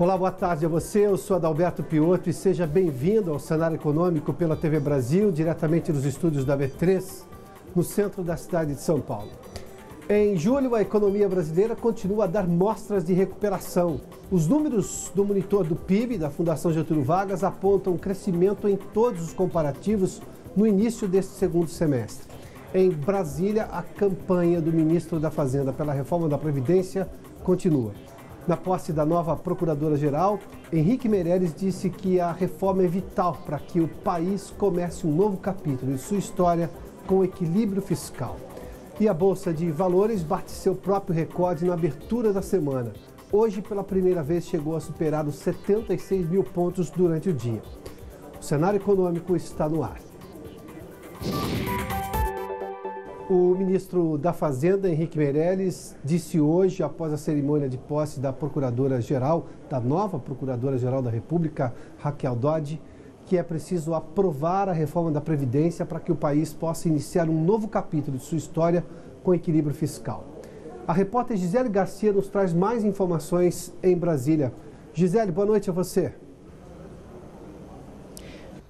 Olá, boa tarde a você. Eu sou Adalberto Piotto e seja bem-vindo ao Cenário Econômico pela TV Brasil, diretamente dos estúdios da B3, no centro da cidade de São Paulo. Em julho, a economia brasileira continua a dar mostras de recuperação. Os números do monitor do PIB da Fundação Getúlio Vargas apontam um crescimento em todos os comparativos no início deste segundo semestre. Em Brasília, a campanha do ministro da Fazenda pela reforma da Previdência continua. Na posse da nova Procuradora-Geral, Henrique Meirelles disse que a reforma é vital para que o país comece um novo capítulo em sua história com equilíbrio fiscal. E a Bolsa de Valores bate seu próprio recorde na abertura da semana. Hoje, pela primeira vez, chegou a superar os 76 mil pontos durante o dia. O cenário econômico está no ar. O ministro da Fazenda, Henrique Meirelles, disse hoje, após a cerimônia de posse da Procuradora-Geral, da nova Procuradora-Geral da República, Raquel Dodge, que é preciso aprovar a reforma da Previdência para que o país possa iniciar um novo capítulo de sua história com equilíbrio fiscal. A repórter Gisele Garcia nos traz mais informações em Brasília. Gisele, boa noite a você.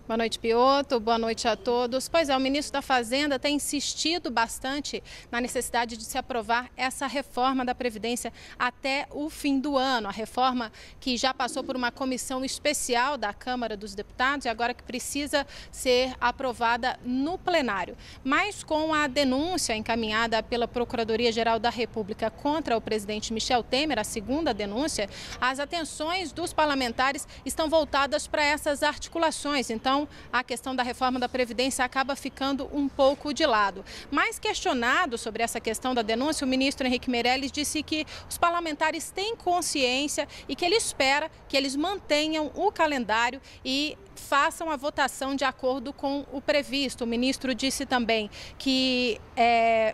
Boa noite, Piotto. Boa noite a todos. Pois é, o ministro da Fazenda tem insistido bastante na necessidade de se aprovar essa reforma da Previdência até o fim do ano. A reforma que já passou por uma comissão especial da Câmara dos Deputados e agora que precisa ser aprovada no plenário. Mas com a denúncia encaminhada pela Procuradoria-Geral da República contra o presidente Michel Temer, a segunda denúncia, as atenções dos parlamentares estão voltadas para essas articulações. Então, a questão da reforma da Previdência acaba ficando um pouco de lado. Mais questionado sobre essa questão da denúncia, o ministro Henrique Meirelles disse que os parlamentares têm consciência e que ele espera que eles mantenham o calendário e façam a votação de acordo com o previsto. O ministro disse também que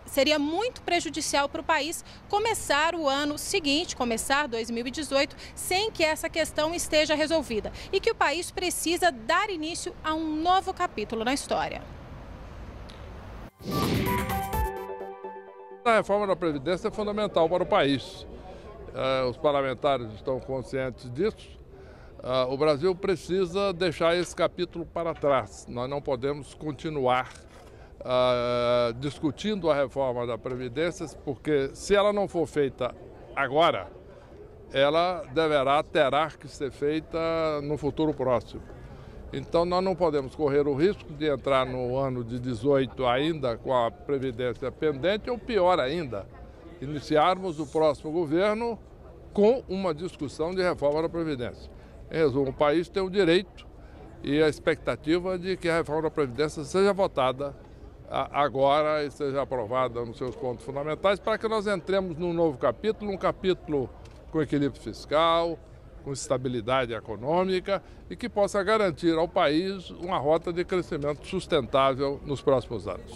seria muito prejudicial para o país começar o ano seguinte, começar 2018, sem que essa questão esteja resolvida e que o país precisa dar início a um novo capítulo na história. A reforma da Previdência é fundamental para o país. Os parlamentares estão conscientes disso. O Brasil precisa deixar esse capítulo para trás. Nós não podemos continuar discutindo a reforma da Previdência, porque se ela não for feita agora, ela terá que ser feita no futuro próximo. Então nós não podemos correr o risco de entrar no ano de 18 ainda com a Previdência pendente, ou pior ainda, iniciarmos o próximo governo com uma discussão de reforma da Previdência. Em resumo, o país tem o direito e a expectativa de que a reforma da Previdência seja votada agora e seja aprovada nos seus pontos fundamentais para que nós entremos num novo capítulo, um capítulo com equilíbrio fiscal, com estabilidade econômica e que possa garantir ao país uma rota de crescimento sustentável nos próximos anos.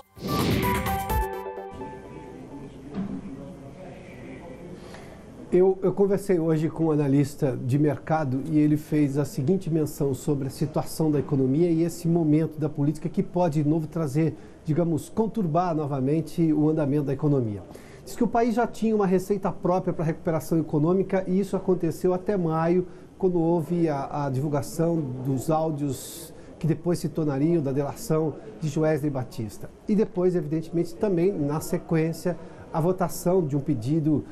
Eu conversei hoje com um analista de mercado e ele fez a seguinte menção sobre a situação da economia e esse momento da política que pode de novo trazer, digamos, conturbar novamente o andamento da economia. Diz que o país já tinha uma receita própria para a recuperação econômica e isso aconteceu até maio, quando houve a divulgação dos áudios que depois se tornariam da delação de Joesley Batista. E depois, evidentemente, também, na sequência, a votação de um pedido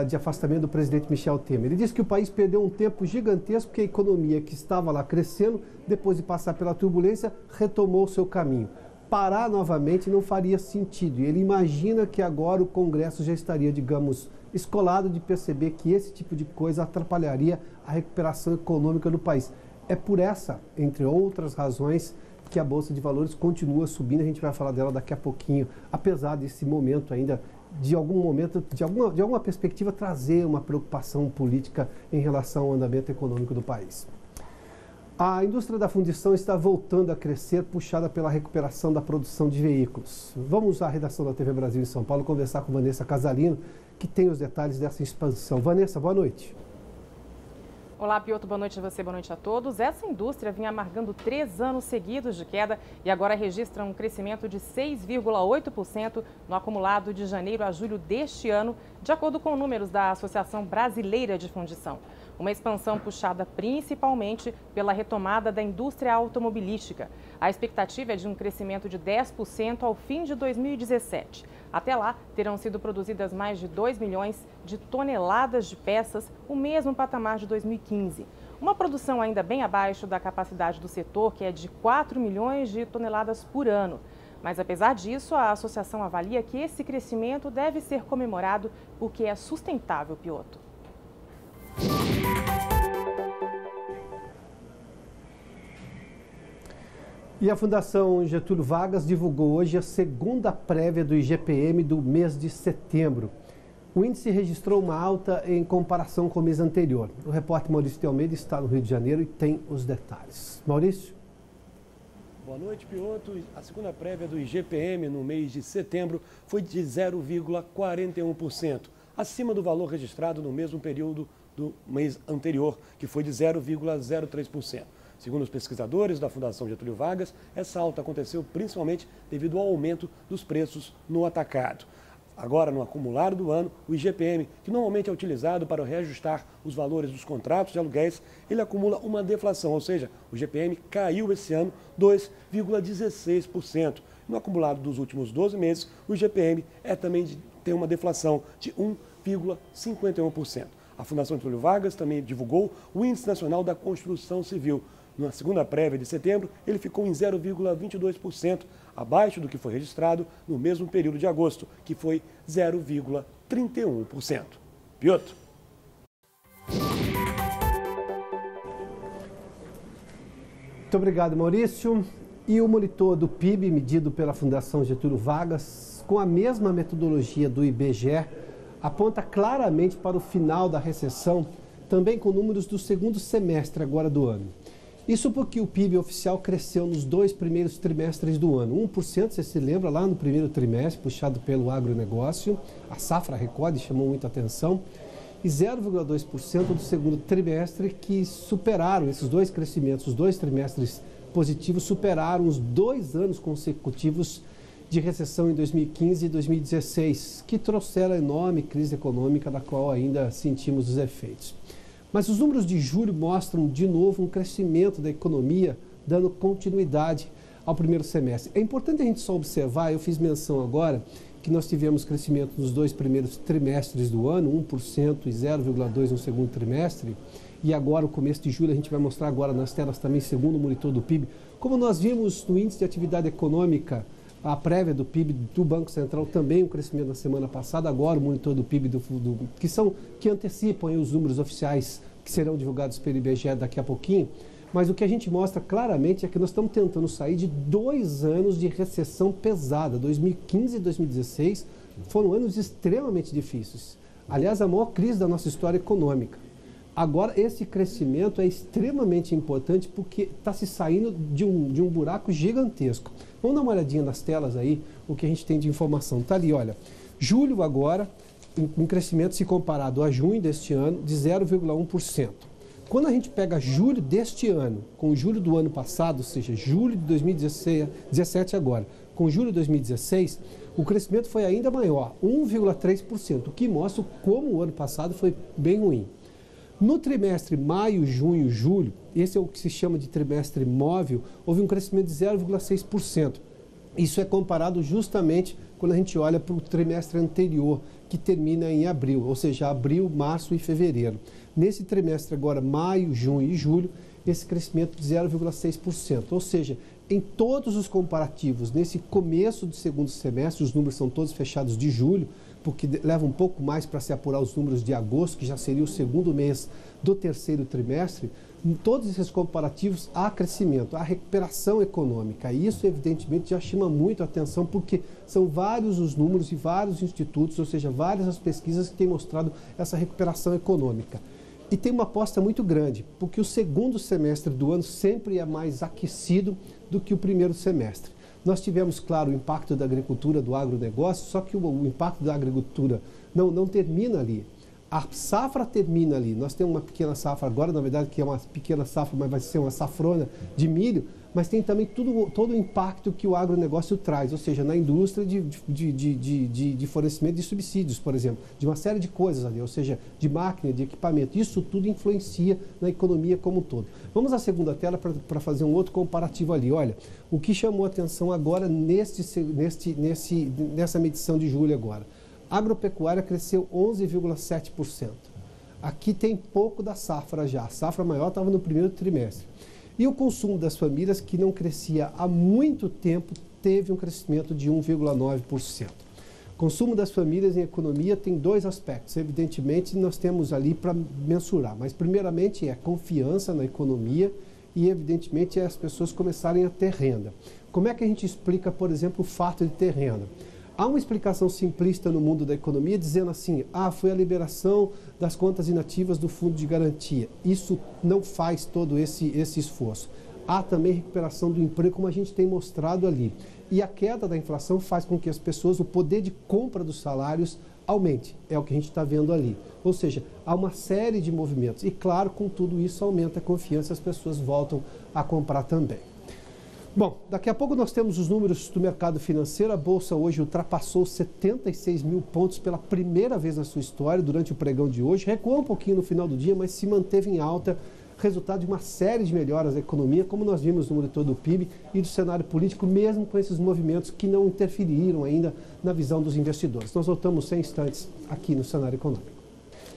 de afastamento do presidente Michel Temer. Ele disse que o país perdeu um tempo gigantesco porque a economia que estava lá crescendo, depois de passar pela turbulência, retomou o seu caminho. Parar novamente não faria sentido. E ele imagina que agora o Congresso já estaria, digamos, escolado de perceber que esse tipo de coisa atrapalharia a recuperação econômica do país. É por essa, entre outras razões, que a Bolsa de Valores continua subindo. A gente vai falar dela daqui a pouquinho, apesar desse momento ainda de alguma perspectiva, trazer uma preocupação política em relação ao andamento econômico do país. A indústria da fundição está voltando a crescer, puxada pela recuperação da produção de veículos. Vamos à redação da TV Brasil em São Paulo conversar com Vanessa Casalino, que tem os detalhes dessa expansão. Vanessa, boa noite. Olá, Piotto, boa noite a você, boa noite a todos. Essa indústria vinha amargando 3 anos seguidos de queda e agora registra um crescimento de 6,8% no acumulado de janeiro a julho deste ano, de acordo com números da Associação Brasileira de Fundição. uma expansão puxada principalmente pela retomada da indústria automobilística. A expectativa é de um crescimento de 10% ao fim de 2017. Até lá, terão sido produzidas mais de 2 milhões de toneladas de peças, o mesmo patamar de 2015. Uma produção ainda bem abaixo da capacidade do setor, que é de 4 milhões de toneladas por ano. Mas, apesar disso, a associação avalia que esse crescimento deve ser comemorado porque é sustentável, Piotr. E a Fundação Getúlio Vargas divulgou hoje a segunda prévia do IGPM do mês de setembro. O índice registrou uma alta em comparação com o mês anterior. O repórter Maurício de Almeida está no Rio de Janeiro e tem os detalhes. Maurício? Boa noite, Piotr. A segunda prévia do IGPM no mês de setembro foi de 0,41%, acima do valor registrado no mesmo período do mês anterior, que foi de 0,03%. Segundo os pesquisadores da Fundação Getúlio Vargas, essa alta aconteceu principalmente devido ao aumento dos preços no atacado. Agora, no acumulado do ano, o IGPM, que normalmente é utilizado para reajustar os valores dos contratos de aluguéis, ele acumula uma deflação, ou seja, o IGPM caiu esse ano 2,16%. No acumulado dos últimos 12 meses, o IGPM tem uma deflação de 1,51%. A Fundação Getúlio Vargas também divulgou o Índice Nacional da Construção Civil. Na segunda prévia de setembro, ele ficou em 0,22%, abaixo do que foi registrado no mesmo período de agosto, que foi 0,31%. Piotr. Muito obrigado, Maurício. E o monitor do PIB, medido pela Fundação Getúlio Vargas, com a mesma metodologia do IBGE, aponta claramente para o final da recessão, também com números do segundo semestre agora do ano. Isso porque o PIB oficial cresceu nos 2 primeiros trimestres do ano. 1%, você se lembra, lá no primeiro trimestre, puxado pelo agronegócio. A safra recorde chamou muita atenção. E 0,2% do segundo trimestre, que superaram esses dois crescimentos. Os 2 trimestres positivos superaram os 2 anos consecutivos de recessão em 2015 e 2016, que trouxeram a enorme crise econômica da qual ainda sentimos os efeitos. Mas os números de julho mostram de novo um crescimento da economia, dando continuidade ao primeiro semestre. É importante a gente só observar, eu fiz menção agora, que nós tivemos crescimento nos 2 primeiros trimestres do ano, 1% e 0,2% no segundo trimestre, e agora o começo de julho, a gente vai mostrar agora nas telas também, segundo o monitor do PIB, como nós vimos no índice de atividade econômica, a prévia do PIB do Banco Central também um crescimento na semana passada, agora o monitor do PIB que antecipam os números oficiais que serão divulgados pelo IBGE daqui a pouquinho, mas o que a gente mostra claramente é que nós estamos tentando sair de 2 anos de recessão pesada. 2015 e 2016 foram anos extremamente difíceis. Aliás, a maior crise da nossa história econômica. Agora, esse crescimento é extremamente importante porque está se saindo de um buraco gigantesco. Vamos dar uma olhadinha nas telas aí, o que a gente tem de informação. Está ali, olha, julho agora, um crescimento se comparado a junho deste ano de 0,1%. Quando a gente pega julho deste ano com julho do ano passado, ou seja, julho de 2017 agora, com julho de 2016, o crescimento foi ainda maior, 1,3%, o que mostra como o ano passado foi bem ruim. No trimestre maio, junho, julho, esse é o que se chama de trimestre móvel, houve um crescimento de 0,6%. Isso é comparado justamente quando a gente olha para o trimestre anterior, que termina em abril, ou seja, abril, março e fevereiro. Nesse trimestre agora, maio, junho e julho, esse crescimento de 0,6%. Ou seja, em todos os comparativos, nesse começo do segundo semestre, os números são todos fechados de julho, porque leva um pouco mais para se apurar os números de agosto, que já seria o segundo mês do terceiro trimestre. Em todos esses comparativos há crescimento, há recuperação econômica. E isso, evidentemente, já chama muito a atenção, porque são vários os números e vários institutos, ou seja, várias as pesquisas que têm mostrado essa recuperação econômica. E tem uma aposta muito grande, porque o segundo semestre do ano sempre é mais aquecido do que o primeiro semestre. Nós tivemos, claro, o impacto da agricultura, do agronegócio, só que o impacto da agricultura não termina ali. A safra termina ali. Nós temos uma pequena safra agora, na verdade, que é uma pequena safra, mas vai ser uma safrona de milho, mas tem também todo o impacto que o agronegócio traz, ou seja, na indústria de fornecimento de subsídios, por exemplo, de uma série de coisas ali, ou seja, de máquina, de equipamento. Isso tudo influencia na economia como um todo. Vamos à segunda tela para fazer um outro comparativo ali. Olha, o que chamou a atenção agora nessa medição de julho agora. A agropecuária cresceu 11,7%. Aqui tem pouco da safra já. A safra maior estava no primeiro trimestre. E o consumo das famílias, que não crescia há muito tempo, teve um crescimento de 1,9%. Consumo das famílias em economia tem dois aspectos. Evidentemente, nós temos ali para mensurar. Mas, primeiramente, é confiança na economia e, evidentemente, é as pessoas começarem a ter renda. Como é que a gente explica, por exemplo, o fato de ter renda? Há uma explicação simplista no mundo da economia dizendo assim, foi a liberação das contas inativas do fundo de garantia. Isso não faz todo esse esforço. Há também recuperação do emprego, como a gente tem mostrado ali. E a queda da inflação faz com que as pessoas, o poder de compra dos salários aumente. É o que a gente está vendo ali. Ou seja, há uma série de movimentos. E claro, com tudo isso aumenta a confiança, as pessoas voltam a comprar também. Bom, daqui a pouco nós temos os números do mercado financeiro. A Bolsa hoje ultrapassou 76 mil pontos pela primeira vez na sua história durante o pregão de hoje. Recuou um pouquinho no final do dia, mas se manteve em alta, resultado de uma série de melhoras da economia, como nós vimos no monitor do PIB e do cenário político, mesmo com esses movimentos que não interferiram ainda na visão dos investidores. Nós voltamos sem instantes aqui no cenário econômico.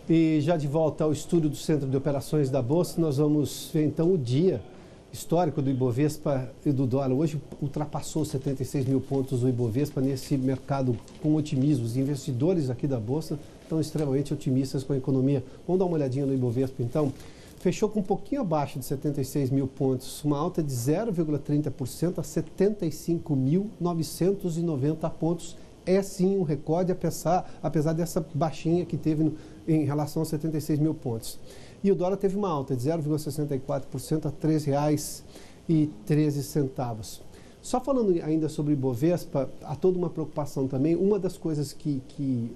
E já de volta ao estúdio do Centro de Operações da Bolsa, nós vamos ver então o dia histórico do Ibovespa e do dólar. Hoje ultrapassou 76 mil pontos o Ibovespa nesse mercado com otimismo. Os investidores aqui da Bolsa estão extremamente otimistas com a economia. Vamos dar uma olhadinha no Ibovespa, então. Fechou com um pouquinho abaixo de 76 mil pontos, uma alta de 0,30% a 75.990 pontos. É sim um recorde, apesar dessa baixinha que teve em relação a 76 mil pontos. E o dólar teve uma alta de 0,64% a R$ 3,13. Só falando ainda sobre Ibovespa, há toda uma preocupação também. Uma das coisas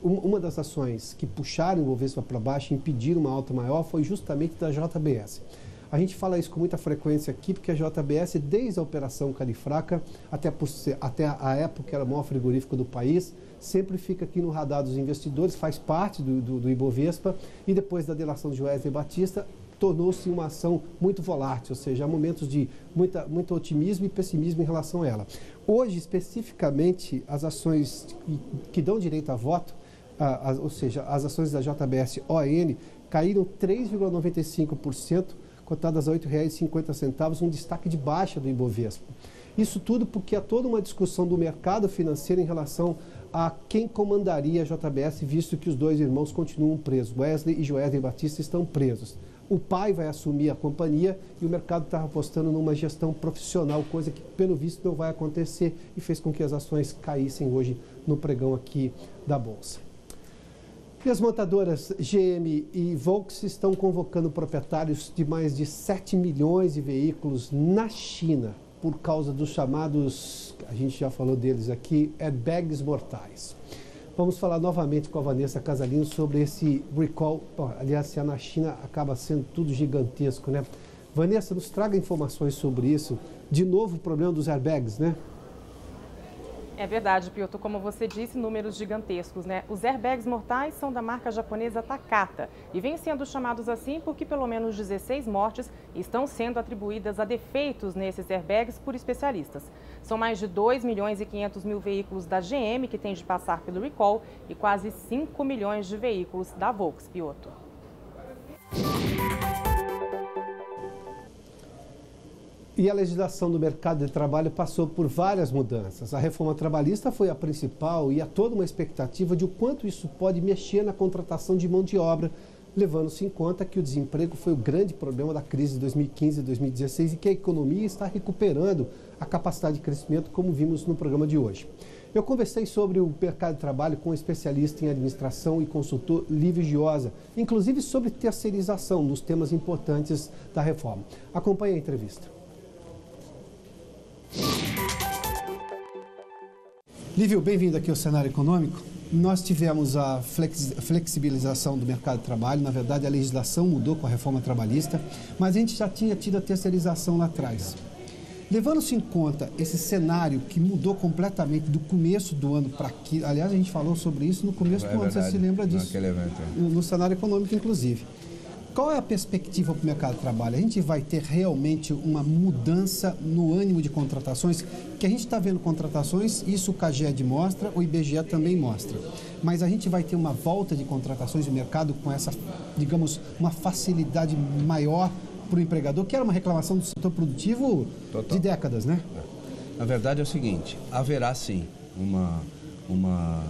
uma das ações que puxaram o Ibovespa para baixo e impediram uma alta maior foi justamente da JBS. A gente fala isso com muita frequência aqui, porque a JBS, desde a operação Carifraca, até a época era o maior frigorífico do país, sempre fica aqui no radar dos investidores, faz parte do Ibovespa, e depois da delação de Wesley Batista, tornou-se uma ação muito volátil, ou seja, há momentos de muito otimismo e pessimismo em relação a ela. Hoje, especificamente, as ações que dão direito a voto, ou seja, as ações da JBS ON, caíram 3,95%, cotadas a R$ 8,50, um destaque de baixa do Ibovespa. Isso tudo porque há toda uma discussão do mercado financeiro em relação a quem comandaria a JBS, visto que os dois irmãos continuam presos. Wesley e Joesley Batista estão presos. O pai vai assumir a companhia e o mercado está apostando numa gestão profissional, coisa que, pelo visto, não vai acontecer e fez com que as ações caíssem hoje no pregão aqui da Bolsa. E as montadoras GM e Volkswagen estão convocando proprietários de mais de 7 milhões de veículos na China por causa dos chamados, a gente já falou deles aqui, airbags mortais. Vamos falar novamente com a Vanessa Casalino sobre esse recall. Aliás, se é na China, acaba sendo tudo gigantesco, né? Vanessa, nos traga informações sobre isso. De novo, o problema dos airbags, né? É verdade, Piotr, como você disse, números gigantescos, né? Os airbags mortais são da marca japonesa Takata e vêm sendo chamados assim porque pelo menos 16 mortes estão sendo atribuídas a defeitos nesses airbags por especialistas. São mais de 2 milhões e 500 mil veículos da GM que têm de passar pelo recall e quase 5 milhões de veículos da Volkswagen, Piotr. E a legislação do mercado de trabalho passou por várias mudanças. A reforma trabalhista foi a principal e há toda uma expectativa de o quanto isso pode mexer na contratação de mão de obra, levando-se em conta que o desemprego foi o grande problema da crise de 2015 e 2016 e que a economia está recuperando a capacidade de crescimento, como vimos no programa de hoje. Eu conversei sobre o mercado de trabalho com um especialista em administração e consultor Lívio Giosa, inclusive sobre terceirização, nos temas importantes da reforma. Acompanhe a entrevista. Lívio, bem-vindo aqui ao Cenário Econômico. Nós tivemos a flexibilização do mercado de trabalho, na verdade a legislação mudou com a reforma trabalhista, mas a gente já tinha tido a terceirização lá atrás. Levando-se em conta esse cenário que mudou completamente do começo do ano para aqui, aliás, a gente falou sobre isso no começo do ano, você se lembra disso? Naquele evento. No cenário econômico, inclusive. Qual é a perspectiva para o mercado de trabalho? A gente vai ter realmente uma mudança no ânimo de contratações? Que a gente está vendo contratações, isso o CAGED mostra, o IBGE também mostra. Mas a gente vai ter uma volta de contratações de mercado com essa, digamos, uma facilidade maior para o empregador, que era uma reclamação do setor produtivo de décadas, né? Na verdade é o seguinte, haverá sim uma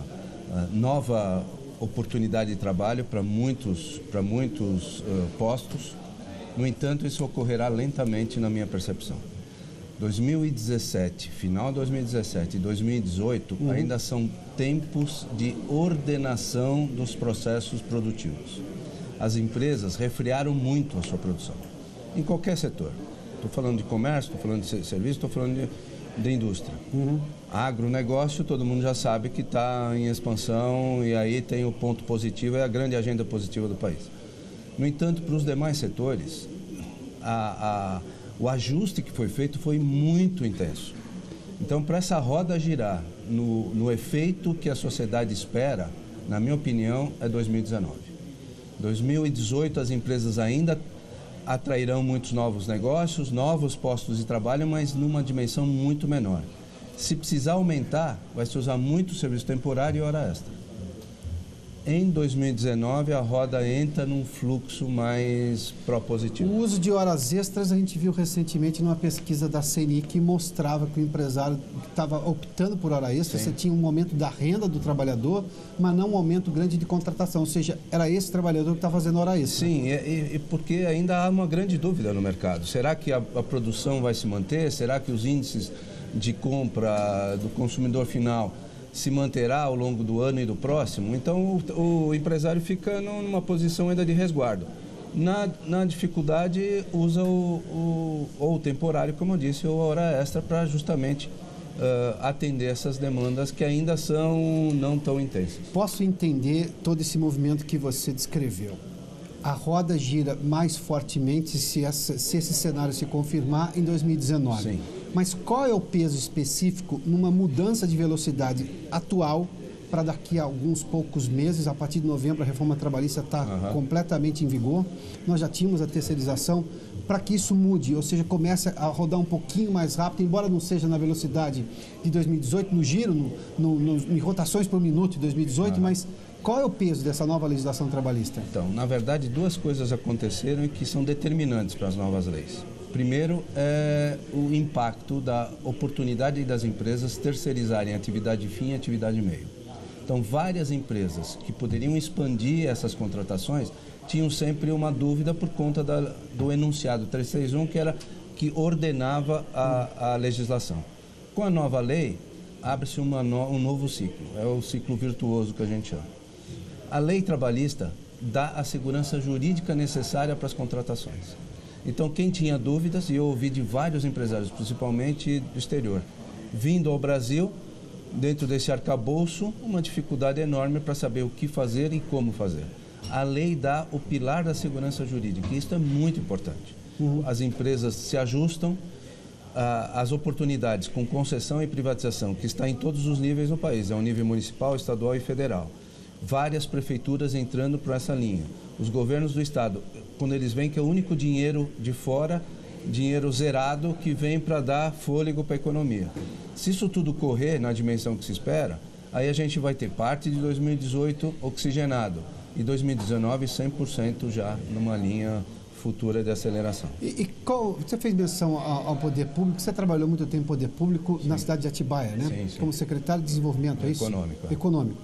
nova oportunidade de trabalho para muitos postos. No entanto, isso ocorrerá lentamente na minha percepção. 2017, final de 2017 e 2018 ainda são tempos de ordenação dos processos produtivos. As empresas refriaram muito a sua produção, em qualquer setor. Estou falando de comércio, estou falando de serviço, estou falando de indústria. Agronegócio, todo mundo já sabe que está em expansão e aí tem o ponto positivo, é a grande agenda positiva do país. No entanto, para os demais setores, o ajuste que foi feito foi muito intenso. Então, para essa roda girar no efeito que a sociedade espera, na minha opinião, é 2019. 2018, as empresas ainda atrairão muitos novos negócios, novos postos de trabalho, mas numa dimensão muito menor. Se precisar aumentar, vai se usar muito serviço temporário e hora extra. Em 2019, a roda entra num fluxo mais propositivo. O uso de horas extras a gente viu recentemente numa pesquisa da CNI que mostrava que o empresário estava optando por hora extra. Sim. Você tinha um aumento da renda do trabalhador, mas não um aumento grande de contratação. Ou seja, era esse trabalhador que está fazendo hora extra. Sim, e porque ainda há uma grande dúvida no mercado. Será que a produção vai se manter? Será que os índices de compra do consumidor final se manterá ao longo do ano e do próximo? Então o empresário fica numa posição ainda de resguardo. Na dificuldade usa o temporário, como eu disse, ou a hora extra para justamente atender essas demandas que ainda são não tão intensas. Posso entender todo esse movimento que você descreveu. A roda gira mais fortemente se esse cenário se confirmar em 2019. Sim. Mas qual é o peso específico numa mudança de velocidade atual para daqui a alguns poucos meses? A partir de novembro a reforma trabalhista está completamente em vigor. Nós já tínhamos a terceirização. Para que isso mude, ou seja, comece a rodar um pouquinho mais rápido, embora não seja na velocidade de 2018, no giro, em rotações por minuto de 2018, mas qual é o peso dessa nova legislação trabalhista? Então, na verdade, duas coisas aconteceram e que são determinantes para as novas leis. Primeiro, é o impacto da oportunidade das empresas terceirizarem atividade fim e atividade meio. Então, várias empresas que poderiam expandir essas contratações tinham sempre uma dúvida por conta do enunciado 361, que ordenava a legislação. Com a nova lei, abre-se um novo ciclo, é o ciclo virtuoso que a gente chama. A lei trabalhista dá a segurança jurídica necessária para as contratações. Então, quem tinha dúvidas, e eu ouvi de vários empresários, principalmente do exterior, vindo ao Brasil, dentro desse arcabouço, uma dificuldade enorme para saber o que fazer e como fazer. A lei dá o pilar da segurança jurídica, e isso é muito importante. As empresas se ajustam às oportunidades com concessão e privatização, que está em todos os níveis no país, é o nível municipal, estadual e federal. Várias prefeituras entrando por essa linha. Os governos do estado, quando eles veem que é o único dinheiro de fora, dinheiro zerado, que vem para dar fôlego para a economia. Se isso tudo correr na dimensão que se espera, aí a gente vai ter parte de 2018 oxigenado e 2019 100% já numa linha futura de aceleração. Você fez menção ao poder público, você trabalhou muito tempo em poder público na cidade de Atibaia, né? Sim, sim. Como secretário de desenvolvimento, é isso? Econômico.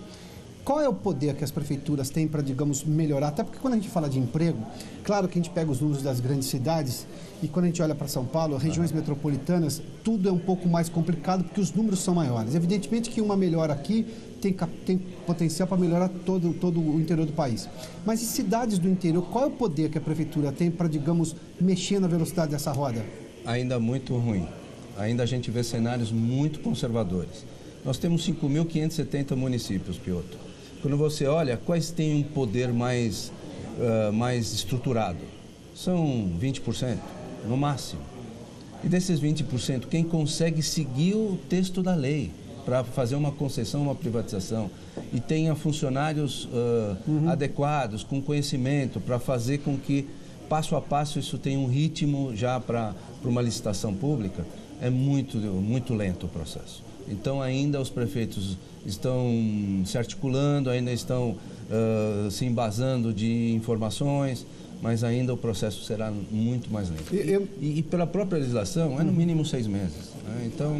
Qual é o poder que as prefeituras têm para, digamos, melhorar? Até porque quando a gente fala de emprego, claro que a gente pega os números das grandes cidades e quando a gente olha para São Paulo, regiões metropolitanas, tudo é um pouco mais complicado porque os números são maiores. Evidentemente que uma melhora aqui tem potencial para melhorar todo o interior do país. Mas em cidades do interior, qual é o poder que a prefeitura tem para, digamos, mexer na velocidade dessa roda? Ainda muito ruim. Ainda a gente vê cenários muito conservadores. Nós temos 5.570 municípios, Piotr. Quando você olha, quais têm um poder mais estruturado? São 20%, no máximo. E desses 20%, quem consegue seguir o texto da lei para fazer uma concessão, uma privatização, e tenha funcionários adequados, com conhecimento, para fazer com que, passo a passo, isso tenha um ritmo já para uma licitação pública, é muito lento o processo. Então, ainda os prefeitos estão se articulando, ainda estão se embasando de informações, mas ainda o processo será muito mais lento. E pela própria legislação, é no mínimo 6 meses. Né? Então,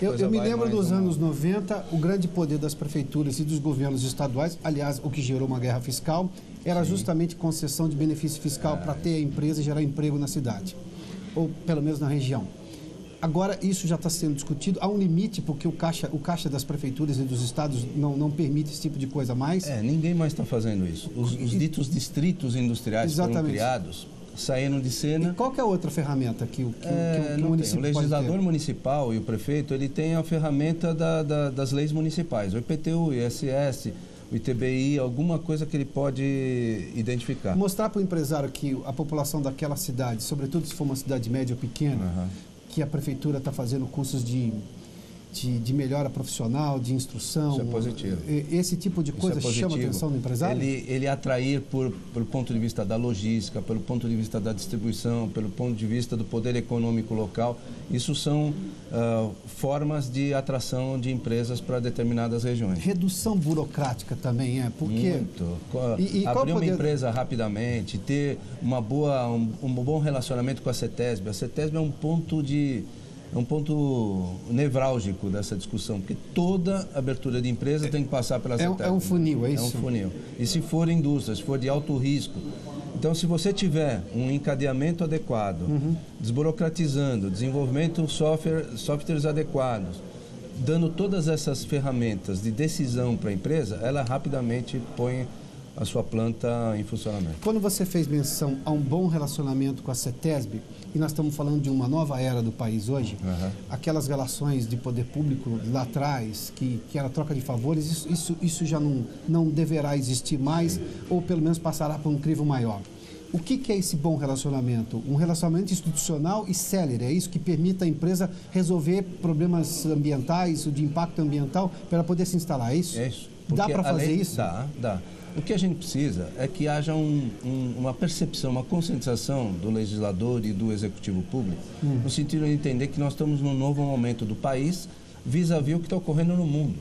eu me lembro dos anos 90, o grande poder das prefeituras e dos governos estaduais, aliás, o que gerou uma guerra fiscal, era justamente concessão de benefício fiscal para ter a empresa e gerar emprego na cidade, ou pelo menos na região. Agora, isso já está sendo discutido. Há um limite, porque o caixa das prefeituras e dos estados não permite esse tipo de coisa mais. Ninguém mais está fazendo isso. Os ditos distritos industriais foram criados, saíram de cena. E qual que é a outra ferramenta que o município pode ter? O legislador municipal e o prefeito, ele tem a ferramenta das leis municipais, o IPTU, o ISS, o ITBI, alguma coisa que ele pode identificar. Mostrar para o empresário que a população daquela cidade, sobretudo se for uma cidade média ou pequena, que a prefeitura está fazendo cursos de melhora profissional, de instrução. Isso é positivo. Esse tipo de coisa chama a atenção do empresário? Ele atrair pelo ponto de vista da logística, pelo ponto de vista da distribuição, pelo ponto de vista do poder econômico local. Isso são formas de atração de empresas para determinadas regiões. Redução burocrática também porque... Muito. Abrir uma empresa rapidamente, ter um bom relacionamento com a CETESB. A CETESB é um ponto nevrálgico dessa discussão, porque toda abertura de empresa tem que passar pela CETESB. É um funil, é isso? É um funil. E se for indústria, se for de alto risco. Então, se você tiver um encadeamento adequado, desburocratizando, desenvolvimento softwares adequados, dando todas essas ferramentas de decisão para a empresa, ela rapidamente põe a sua planta em funcionamento. Quando você fez menção a um bom relacionamento com a CETESB, e nós estamos falando de uma nova era do país hoje, aquelas relações de poder público lá atrás, que era troca de favores, isso já não deverá existir mais, ou pelo menos passará por um crivo maior. O que é esse bom relacionamento? Um relacionamento institucional e célere, é isso que permite à empresa resolver problemas ambientais, de impacto ambiental, para ela poder se instalar, é isso? É isso. Dá para fazer isso? Dá. O que a gente precisa é que haja uma percepção, uma conscientização do legislador e do executivo público, no sentido de entender que nós estamos num novo momento do país, vis-à-vis o que está ocorrendo no mundo.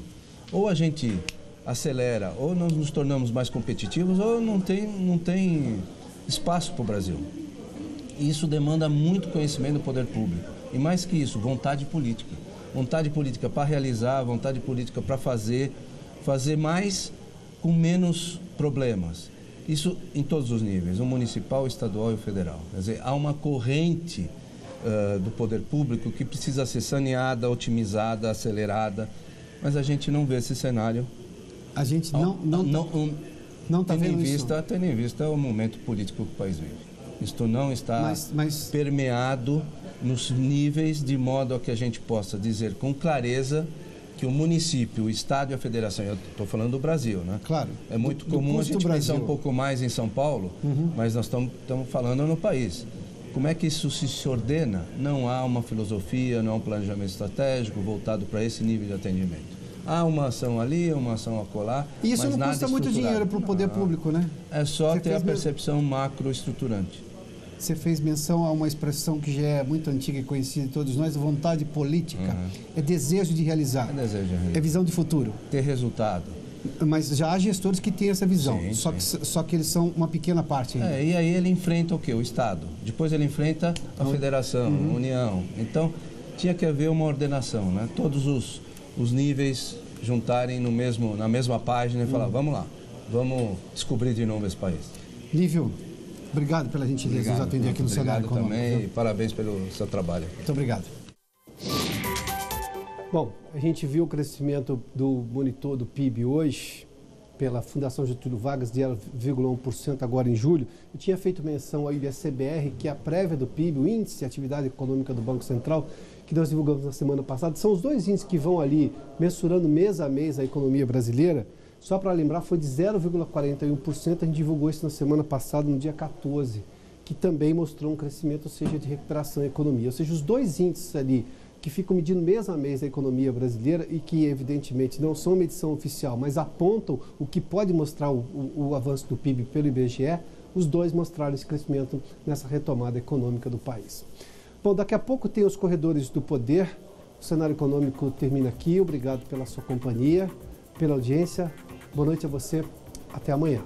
Ou a gente acelera, ou nós nos tornamos mais competitivos, ou não tem espaço para o Brasil. E isso demanda muito conhecimento do poder público. E mais que isso, vontade política. Vontade política para realizar, vontade política para fazer mais com menos problemas. Isso em todos os níveis, o municipal, o estadual e o federal. Quer dizer, há uma corrente do poder público que precisa ser saneada, otimizada, acelerada, mas a gente não vê esse cenário. A gente não está vendo isso. Tendo em vista o momento político que o país vive. Isto não está permeado nos níveis de modo a que a gente possa dizer com clareza que o município, o estado e a federação, eu estou falando do Brasil, né? Claro. É muito comum a gente pensar um pouco mais em São Paulo, mas nós estamos falando no país. Como é que isso se ordena? Não há uma filosofia, não há um planejamento estratégico voltado para esse nível de atendimento. Há uma ação ali, uma ação acolá, e isso mas não custa muito dinheiro para o poder público, né? É só ter a percepção macroestruturante. Você fez menção a uma expressão que já é muito antiga e conhecida de todos nós, vontade política. É desejo de realizar. É desejo de realizar. É visão de futuro. Ter resultado. Mas já há gestores que têm essa visão, só que eles são uma pequena parte ainda. E aí ele enfrenta o quê? O Estado. Depois ele enfrenta a federação, a União. Então, tinha que haver uma ordenação, né? Todos os níveis juntarem na mesma página e falar, vamos lá, vamos descobrir de novo esse país. Lívio, obrigado pela gentileza de nos atender aqui no Cenário Econômico. Também, e parabéns pelo seu trabalho. Muito obrigado. Bom, a gente viu o crescimento do monitor do PIB hoje, pela Fundação Getúlio Vargas, de 0,1% agora em julho. Eu tinha feito menção ao IBCBR, que é a prévia do PIB, o Índice de Atividade Econômica do Banco Central, que nós divulgamos na semana passada. São os dois índices que vão ali mensurando mês a mês a economia brasileira. Só para lembrar, foi de 0,41%, a gente divulgou isso na semana passada, no dia 14, que também mostrou um crescimento, ou seja, de recuperação da economia. Ou seja, os dois índices ali que ficam medindo mês a mês a economia brasileira e que, evidentemente, não são medição oficial, mas apontam o que pode mostrar o avanço do PIB pelo IBGE, os dois mostraram esse crescimento nessa retomada econômica do país. Bom, daqui a pouco tem os Corredores do Poder. O cenário econômico termina aqui. Obrigado pela sua companhia, pela audiência. Boa noite a você. Até amanhã.